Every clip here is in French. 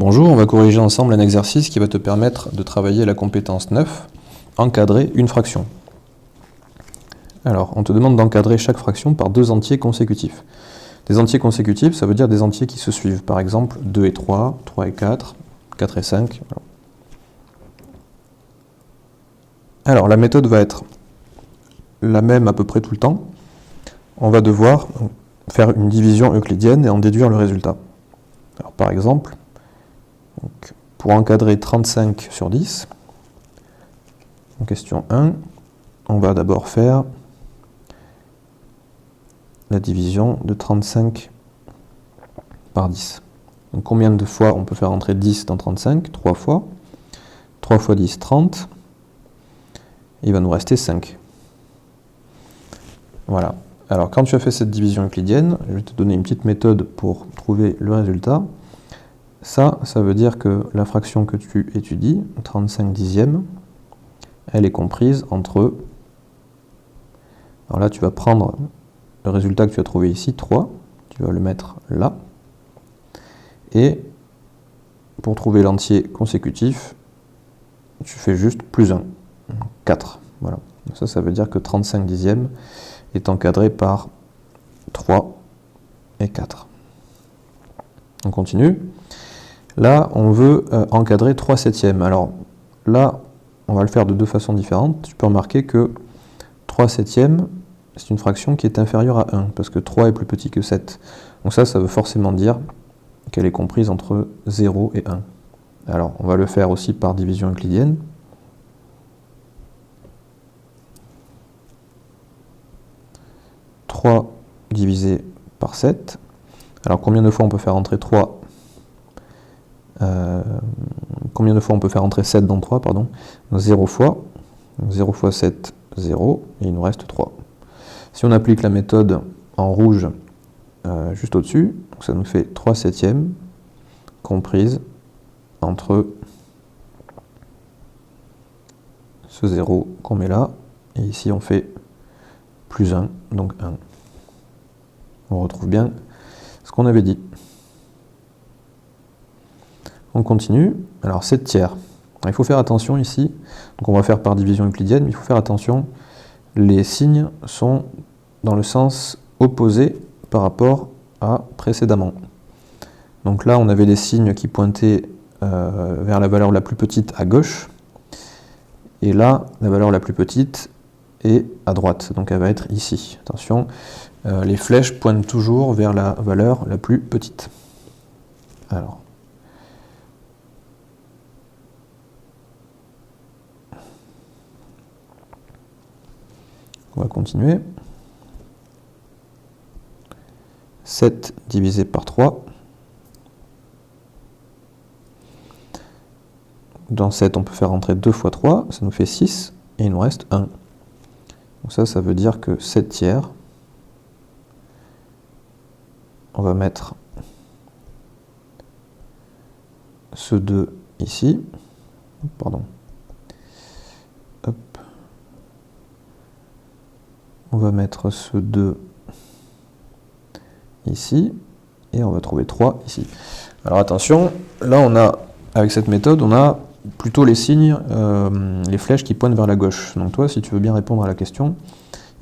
Bonjour, on va corriger ensemble un exercice qui va te permettre de travailler la compétence 9, encadrer une fraction. Alors, on te demande d'encadrer chaque fraction par deux entiers consécutifs. Des entiers consécutifs, ça veut dire des entiers qui se suivent. Par exemple, 2 et 3, 3 et 4, 4 et 5. Alors, la méthode va être la même à peu près tout le temps. On va devoir faire une division euclidienne et en déduire le résultat. Alors, par exemple, pour encadrer 35 sur 10, en question 1, on va d'abord faire la division de 35 par 10. Donc combien de fois on peut faire entrer 10 dans 35? 3 fois. 3 fois 10, 30. Il va nous rester 5. Voilà. Alors quand tu as fait cette division euclidienne, je vais te donner une petite méthode pour trouver le résultat. Ça veut dire que la fraction que tu étudies, 35 dixièmes, elle est comprise entre... Alors là, tu vas prendre le résultat que tu as trouvé ici, 3, tu vas le mettre là. Et pour trouver l'entier consécutif, tu fais juste plus 1, 4. Voilà. Ça veut dire que 35 dixièmes est encadré par 3 et 4. On continue. Là, on veut encadrer 3 septièmes. Alors là, on va le faire de deux façons différentes. Tu peux remarquer que 3 septièmes, c'est une fraction qui est inférieure à 1, parce que 3 est plus petit que 7. Donc ça veut forcément dire qu'elle est comprise entre 0 et 1. Alors, on va le faire aussi par division euclidienne. « 3 divisé par 7. Alors, combien de fois on peut faire entrer 3 combien de fois on peut faire entrer 7 dans 3, pardon? 0 fois. 0 fois 7, 0, et il nous reste 3. Si on applique la méthode en rouge juste au-dessus, ça nous fait 3 septièmes comprise entre ce 0 qu'on met là, et ici on fait plus 1, donc 1. On retrouve bien ce qu'on avait dit. On continue. Alors 7 tiers. Il faut faire attention ici. Donc on va faire par division euclidienne, mais il faut faire attention. Les signes sont dans le sens opposé par rapport à précédemment. Donc là, on avait des signes qui pointaient vers la valeur la plus petite à gauche. Et là, la valeur la plus petite est à droite. Donc elle va être ici. Attention, les flèches pointent toujours vers la valeur la plus petite. Alors. On va continuer. 7 divisé par 3. Dans 7, on peut faire entrer 2 fois 3, ça nous fait 6, et il nous reste 1. Donc ça veut dire que 7 tiers, on va mettre ce 2 ici, pardon. Hop. On va mettre ce 2 ici, et on va trouver 3 ici. Alors attention, là avec cette méthode, on a plutôt les signes, les flèches qui pointent vers la gauche. Donc toi, si tu veux bien répondre à la question,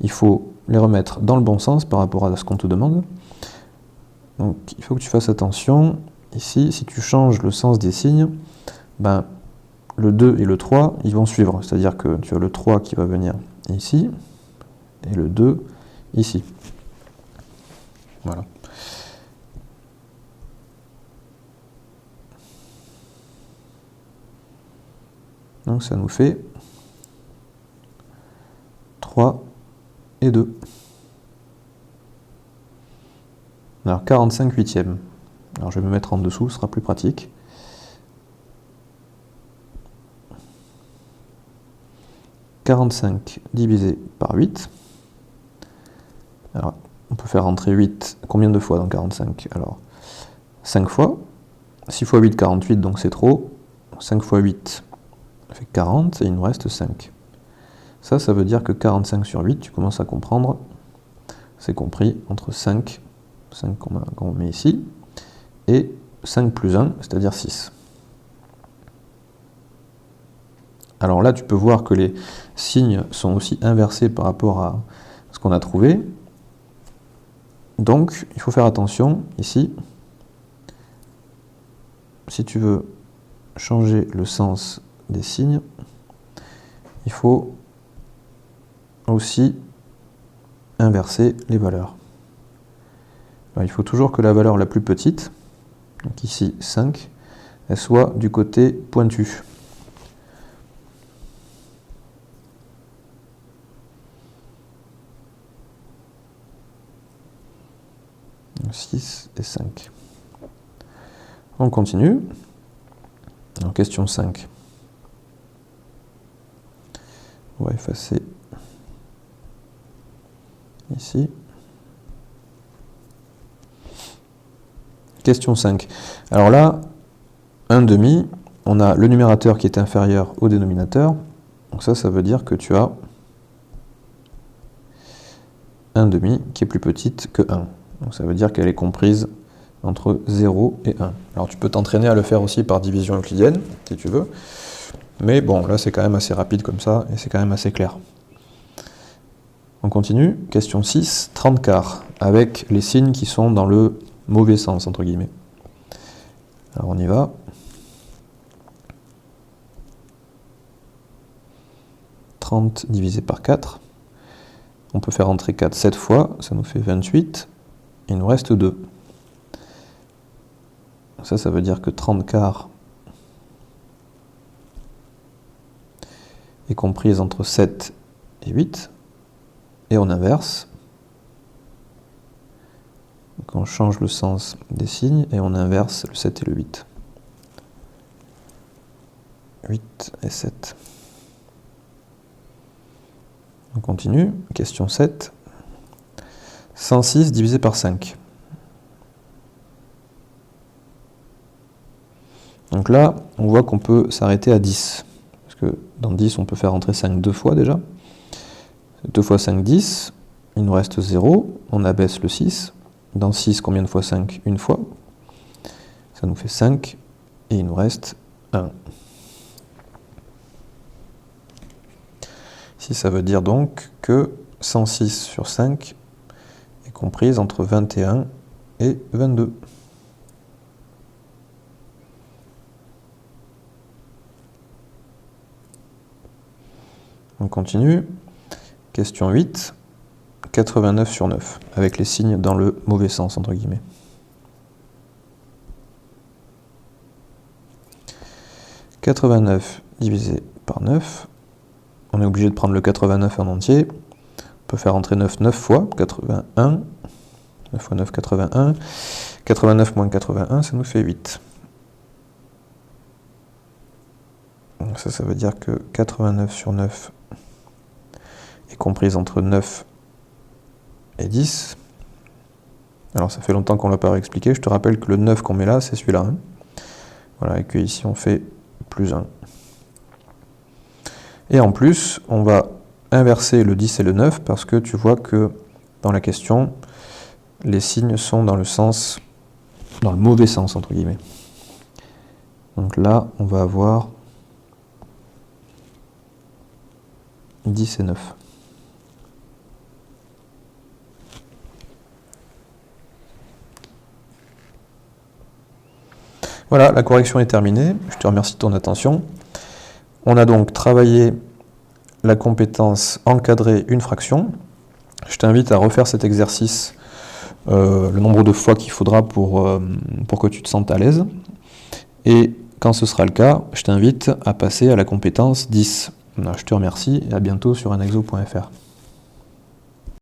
il faut les remettre dans le bon sens par rapport à ce qu'on te demande. Donc il faut que tu fasses attention. Ici, si tu changes le sens des signes, ben, le 2 et le 3, ils vont suivre. C'est-à-dire que tu as le 3 qui va venir ici, et le 2 ici. Voilà. Donc ça nous fait 3 et 2. Alors 45 huitièmes. Alors je vais me mettre en dessous, ce sera plus pratique. « 45 divisé par 8. Alors, on peut faire entrer 8. Combien de fois dans 45? Alors, 5 fois. 6 fois 8, 48, donc c'est trop. 5 fois 8, ça fait 40, et il nous reste 5. Ça veut dire que 45 sur 8, tu commences à comprendre, c'est compris entre 5 qu'on met ici, et 5 plus 1, c'est-à-dire 6. Alors là, tu peux voir que les signes sont aussi inversés par rapport à ce qu'on a trouvé. Donc, il faut faire attention ici. Si tu veux changer le sens des signes, il faut aussi inverser les valeurs. Alors, il faut toujours que la valeur la plus petite, donc ici 5, elle soit du côté pointu. Donc 6 et 5. On continue. Alors, question 5. On va effacer ici. Question 5. Alors là, 1 demi, on a le numérateur qui est inférieur au dénominateur. Donc ça veut dire que tu as 1 demi qui est plus petite que 1. Donc ça veut dire qu'elle est comprise entre 0 et 1. Alors tu peux t'entraîner à le faire aussi par division euclidienne, si tu veux. Mais bon, là c'est quand même assez rapide comme ça, et c'est quand même assez clair. On continue. Question 6, 30 quarts, avec les signes qui sont dans le mauvais sens, entre guillemets. Alors on y va. « 30 divisé par 4. On peut faire entrer 4 7 fois, ça nous fait 28. Il nous reste 2. Ça veut dire que 30 quarts est comprise entre 7 et 8. Et on inverse. Donc on change le sens des signes et on inverse le 7 et le 8. 8 et 7. On continue. Question 7. 106 divisé par 5. Donc là, on voit qu'on peut s'arrêter à 10. Parce que dans 10, on peut faire entrer 5 deux fois déjà. 2 fois 5, 10. Il nous reste 0. On abaisse le 6. Dans 6, combien de fois 5? Une fois. Ça nous fait 5. Et il nous reste 1. Ici, ça veut dire donc que 106 sur 5 est comprise entre 21 et 22. On continue. Question 8. 89 sur 9, avec les signes dans le mauvais sens, entre guillemets. « 89 divisé par 9. On est obligé de prendre le 89 en entier. On peut faire entrer 9 9 fois. 81. 9 fois 9, 81. 89 moins 81, ça nous fait 8. Donc ça veut dire que 89 sur 9 est comprise entre 9 et 10. Alors ça fait longtemps qu'on ne l'a pas réexpliqué. Je te rappelle que le 9 qu'on met là, c'est celui-là. Hein. Voilà, et que ici on fait plus 1. Et en plus, on va inverser le 10 et le 9 parce que tu vois que dans la question, les signes sont dans le sens, dans le mauvais sens, entre guillemets. Donc là, on va avoir 10 et 9. Voilà, la correction est terminée. Je te remercie de ton attention. On a donc travaillé la compétence encadrer une fraction. Je t'invite à refaire cet exercice le nombre de fois qu'il faudra pour que tu te sentes à l'aise. Et quand ce sera le cas, je t'invite à passer à la compétence 10. Je te remercie et à bientôt sur unexo.fr.